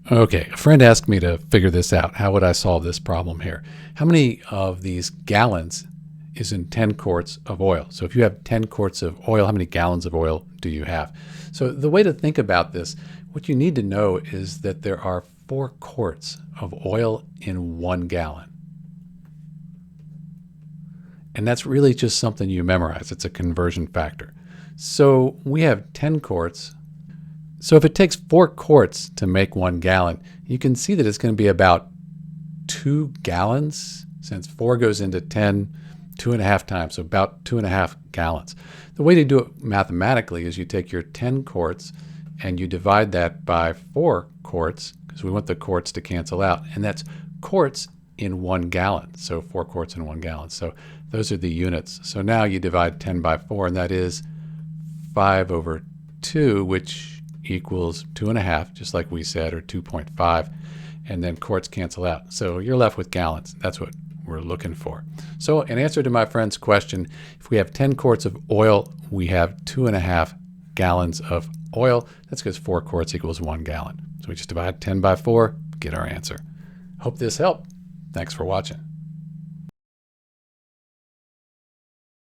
Okay, a friend asked me to figure this out. How would I solve this problem here? How many of these gallons is in 10 quarts of oil? So if you have 10 quarts of oil, how many gallons of oil do you have? So the way to think about this, what you need to know is that there are 4 quarts of oil in 1 gallon. And that's really just something you memorize. It's a conversion factor. So we have 10 quarts. So if it takes 4 quarts to make 1 gallon, you can see that it's going to be about 2 gallons. Since 4 goes into 10, 2.5 times, so about 2.5 gallons. The way to do it mathematically is you take your 10 quarts and you divide that by 4 quarts, because we want the quarts to cancel out, and that's quarts in 1 gallon. So 4 quarts in 1 gallon. So those are the units. So now you divide 10 by 4, and that is 5 over 2, which equals 2.5, just like we said, or 2.5, and then quarts cancel out. So you're left with gallons. That's what we're looking for. So in answer to my friend's question, if we have 10 quarts of oil, we have 2.5 gallons of oil. That's because 4 quarts equals 1 gallon. So we just divide 10 by 4, get our answer. Hope this helped. Thanks for watching.